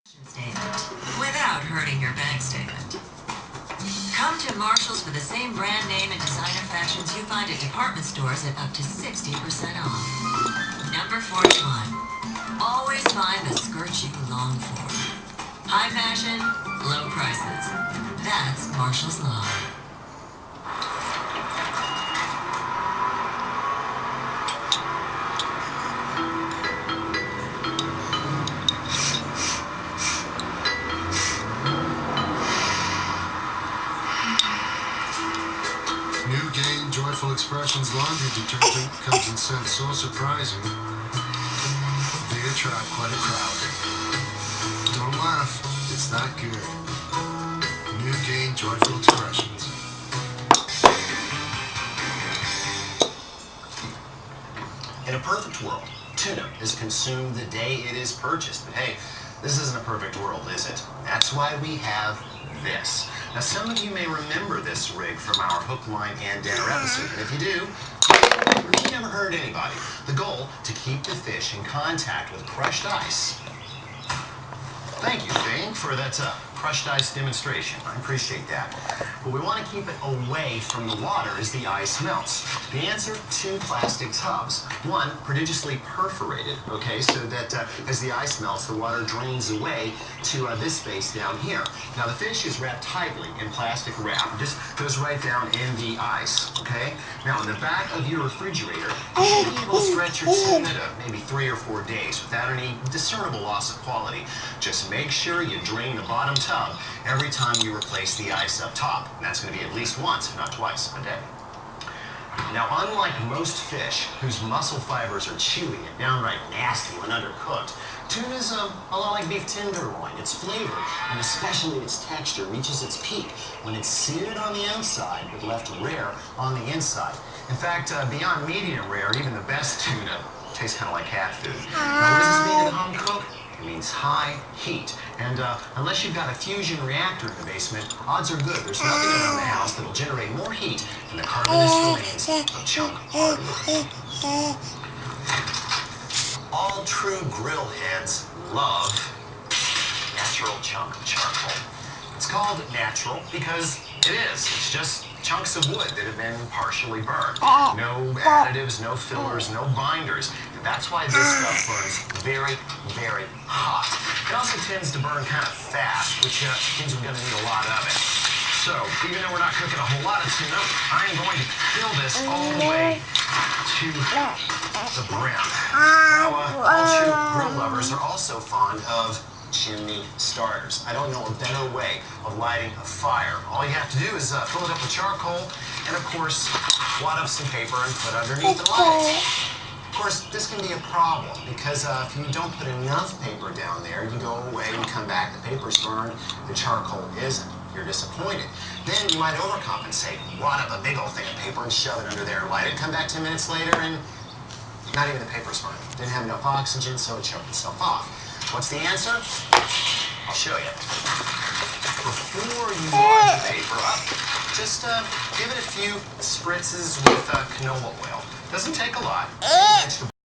statement without hurting your bank statement. Come to Marshall's for the same brand name and designer fashions you find at department stores at up to 60% off. Number 41. Always find the skirt you long for. High fashion, low prices. That's Marshall's Law. New Gain Joyful Expressions laundry detergent comes in scents so surprising, they attract quite a crowd. Don't laugh, it's that good. New Gain Joyful Expressions. In a perfect world, tuna is consumed the day it is purchased. But hey, this isn't a perfect world, is it? That's why we have this. Now, some of you may remember this rig from our hook, line, and dinner episode. And if you do, you never hurt anybody. The goal, to keep the fish in contact with crushed ice. Thank you, Thing, for that crushed ice demonstration. I appreciate that. But we want to keep it away from the water as the ice melts. The answer, 2 plastic tubs. One, prodigiously perforated, okay, so that as the ice melts, the water drains away to this space down here. Now, the fish is wrapped tightly in plastic wrap. It just goes right down in the ice, okay? Now, in the back of your refrigerator, you should be able to stretch your tuna to maybe 3 or 4 days without any discernible loss of quality. Just make sure you drain the bottom tub every time you replace the ice up top. And that's going to be at least once, if not twice, a day. Now, unlike most fish whose muscle fibers are chewy and downright nasty when undercooked, tuna's a lot like beef tenderloin. Its flavor, and especially its texture, reaches its peak when it's seared on the outside but left rare on the inside. In fact, beyond medium rare, even the best tuna tastes kind of like cat food. Now, what does this mean in home cook? It means high heat. And unless you've got a fusion reactor in the basement, odds are good there's nothing around the house that'll generate more heat than the carbonous remains of chunk hardwood. All true grill heads love natural chunk charcoal. It's called natural because it is. It's just chunks of wood that have been partially burned. No additives, no fillers, no binders. And that's why this stuff burns very, very hot. It also tends to burn kind of fast, which means we're going to need a lot of it. So, even though we're not cooking a whole lot of tuna, I'm going to fill this all the way to the brim. Now, all true grill lovers are also fond of chimney starters. I don't know a better way of lighting a fire. All you have to do is fill it up with charcoal and, of course, wad up some paper and put underneath the light. Of course, this can be a problem because if you don't put enough paper down there, you go away and come back, the paper's burned, the charcoal isn't. You're disappointed. Then you might overcompensate, wad up a big old thing of paper and shove it under there, light it, come back 10 minutes later, and not even the paper's burned. Didn't have enough oxygen, so it choked itself off. What's the answer? I'll show you. Before you warm the paper up, just give it a few spritzes with canola oil. Doesn't take a lot.